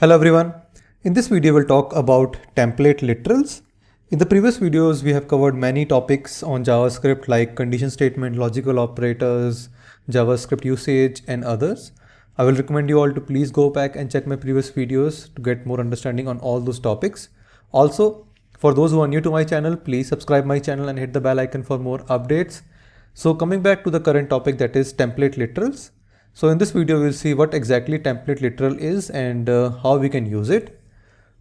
Hello everyone. In this video we'll talk about template literals. In the previous videos we have covered many topics on JavaScript like condition statement, logical operators, JavaScript usage and others. I will recommend you all to please go back and check my previous videos to get more understanding on all those topics. Also, for those who are new to my channel, please subscribe my channel and hit the bell icon for more updates. So coming back to the current topic, that is template literals. So in this video, we'll see what exactly template literal is and how we can use it.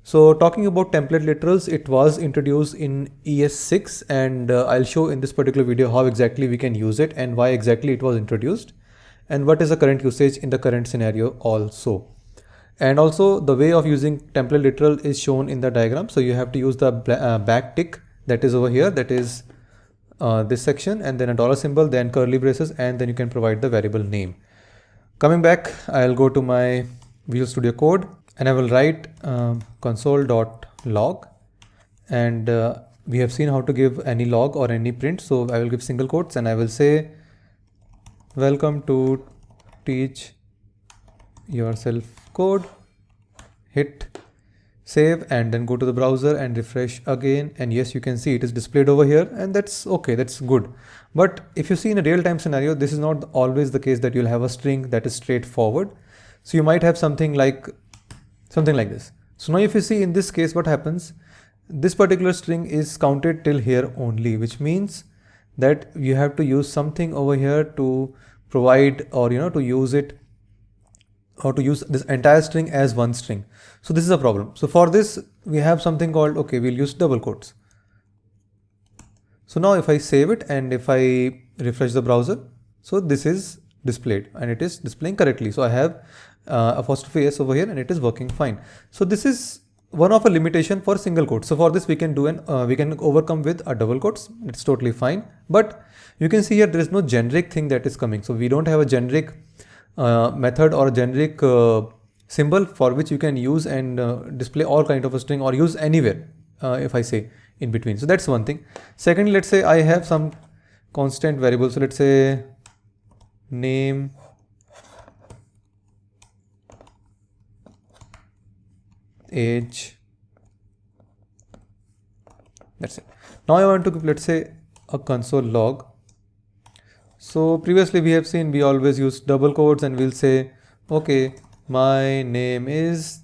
So talking about template literals, it was introduced in ES6 and I'll show in this particular video how exactly we can use it and why exactly it was introduced and what is the current usage in the current scenario also. And also the way of using template literal is shown in the diagram. So you have to use the back tick that is over here, that is this section, and then a dollar symbol, then curly braces, and then you can provide the variable name. Coming back, I'll go to my Visual Studio Code and I will write console.log, and we have seen how to give any log or any print. So I will give single quotes and I will say, welcome to teach yourself code, hit save, and then go to the browser and refresh again. And yes, you can see it is displayed over here, and that's okay, that's good. But if you see in a real-time scenario, this is not always the case that you'll have a string that is straightforward. So you might have something like this. So now if you see in this case, what happens, this particular string is counted till here only, which means that you have to use something over here to provide, or to use it, or to use this entire string as one string. So this is a problem. So for this, we have something called, okay, we'll use double quotes. So now if I save it and if I refresh the browser, so this is displayed and it is displaying correctly. So I have apostrophe s over here and it is working fine. So this is one of a limitation for single quotes. So for this we can do we can overcome with a double quotes. It's totally fine. But you can see here there is no generic thing that is coming. So we don't have a generic method or a generic symbol for which you can use and display all kind of a string or use anywhere if I say in between. So that's one thing. Secondly, let's say I have some constant variable. So let's say name age. That's it. Now I want to give, let's say, a console log. So previously we have seen we always use double quotes and we'll say, okay, my name is,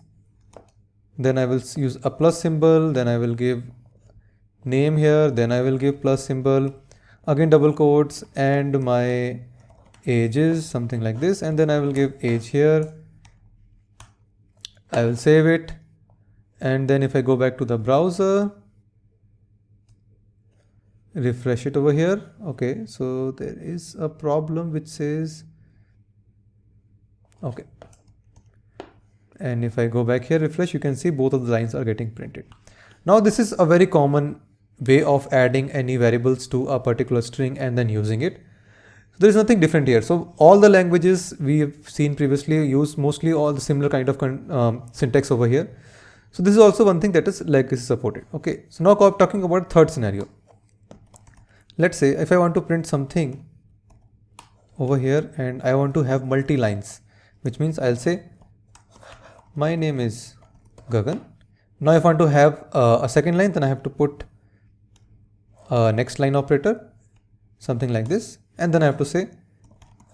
then I will use a plus symbol, then I will give name here, then I will give plus symbol, again double quotes, and my age is something like this, and then I will give age here. I will save it, and then if I go back to the browser, refresh it over here. Okay, so there is a problem which says, okay, and if I go back here, refresh, you can see both of the lines are getting printed. Now this is a very common way of adding any variables to a particular string and then using it. So there is nothing different here. So all the languages we have seen previously use mostly all the similar kind of syntax over here. So this is also one thing that is legacy supported. Okay, so now talking about third scenario. Let's say if I want to print something over here and I want to have multi lines, which means I'll say my name is Gagan. Now if I want to have a second line, then I have to put a next line operator, something like this, and then I have to say,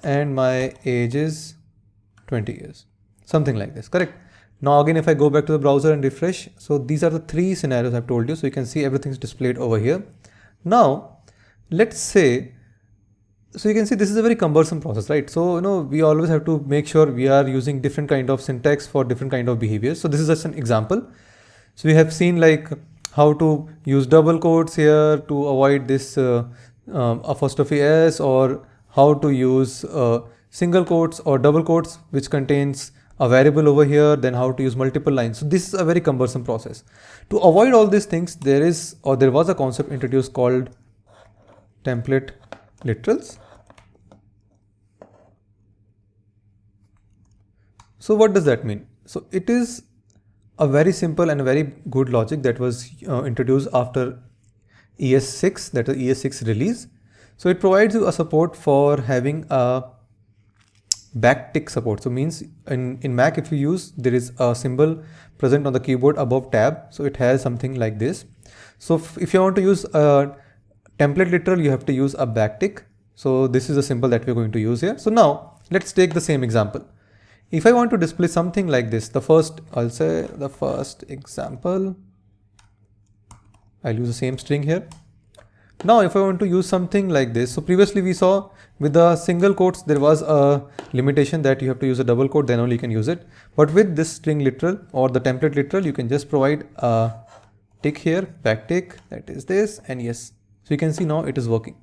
and my age is 20 years, something like this, correct? Now again, if I go back to the browser and refresh, so these are the three scenarios I've told you. So you can see everything is displayed over here. Now let's say, so you can see this is a very cumbersome process, right? So we always have to make sure we are using different kind of syntax for different kind of behaviors. So this is just an example. So we have seen like how to use double quotes here to avoid this apostrophe s, or how to use single quotes or double quotes which contains a variable over here, then how to use multiple lines. So this is a very cumbersome process. To avoid all these things, there was a concept introduced called template literals. So what does that mean? So it is a very simple and a very good logic that was introduced after ES6, that is ES6 release. So it provides you a support for having a backtick support. So means in Mac, if you use, there is a symbol present on the keyboard above tab. So it has something like this. So if you want to use a template literal, you have to use a backtick. So this is a symbol that we're going to use here. So now let's take the same example. If I want to display something like this, I'll say the first example, I'll use the same string here. Now, if I want to use something like this, so previously we saw with the single quotes, there was a limitation that you have to use a double quote, then only you can use it. But with this string literal or the template literal, you can just provide a tick here, backtick, that is this, and yes. So you can see now it is working.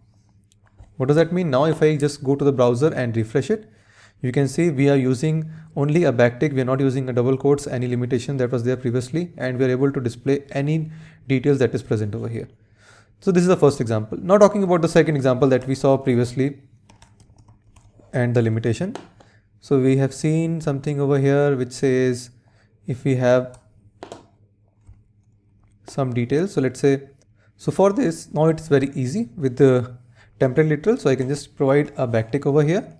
What does that mean? Now, if I just go to the browser and refresh it, you can see we are using only a backtick. We are not using a double quotes, any limitation that was there previously, and we are able to display any details that is present over here. So this is the first example. Now talking about the second example that we saw previously and the limitation. So we have seen something over here which says if we have some details. So let's say, so for this, now it's very easy with the template literal. So I can just provide a backtick over here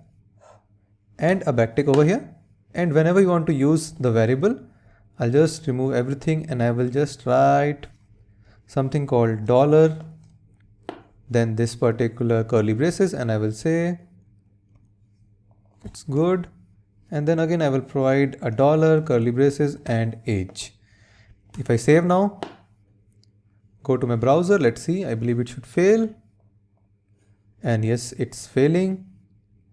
and a backtick over here. And whenever you want to use the variable, I'll just remove everything and I will just write something called dollar, then this particular curly braces, and I will say it's good. And then again, I will provide a dollar, curly braces, and age. If I save now, go to my browser, let's see, I believe it should fail. And yes, it's failing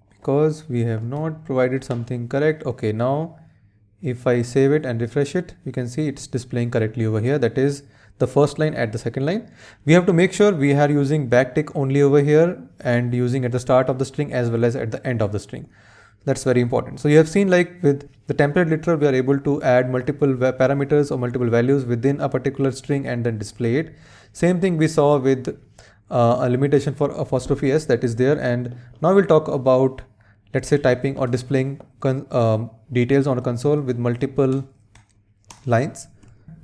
because we have not provided something correct. Okay, now if I save it and refresh it, you can see it's displaying correctly over here. That is the first line at the second line. We have to make sure we are using backtick only over here and using at the start of the string as well as at the end of the string. That's very important. So you have seen, like with the template literal, we are able to add multiple parameters or multiple values within a particular string and then display it. Same thing we saw with a limitation for apostrophe s that is there. And now we'll talk about, let's say, typing or displaying details on a console with multiple lines.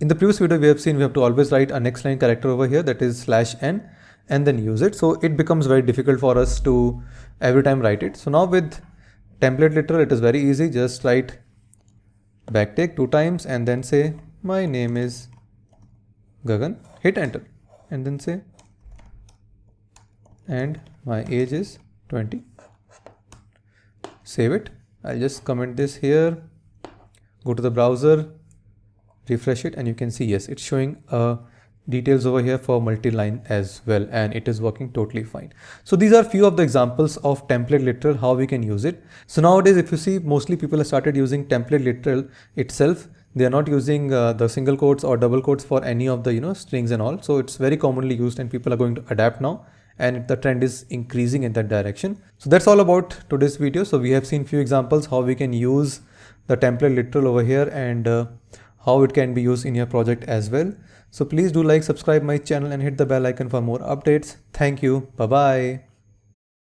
In the previous video, we have seen we have to always write a next line character over here, that is /n, and then use it. So it becomes very difficult for us to every time write it. So now with template literal, it is very easy. Just write backtick 2 times and then say my name is Gagan, hit enter, and then say and my age is 20. Save it. I'll just comment this here, go to the browser, refresh it, and you can see, yes, it's showing details over here for multi-line as well, and it is working totally fine. So these are few of the examples of template literal, how we can use it. So nowadays, if you see, mostly people have started using template literal itself. They are not using the single quotes or double quotes for any of the strings and all. So it's very commonly used and people are going to adapt now, and the trend is increasing in that direction. So that's all about today's video. So we have seen few examples how we can use the template literal over here and how it can be used in your project as well. So please do like, subscribe my channel and hit the bell icon for more updates. Thank you. Bye bye.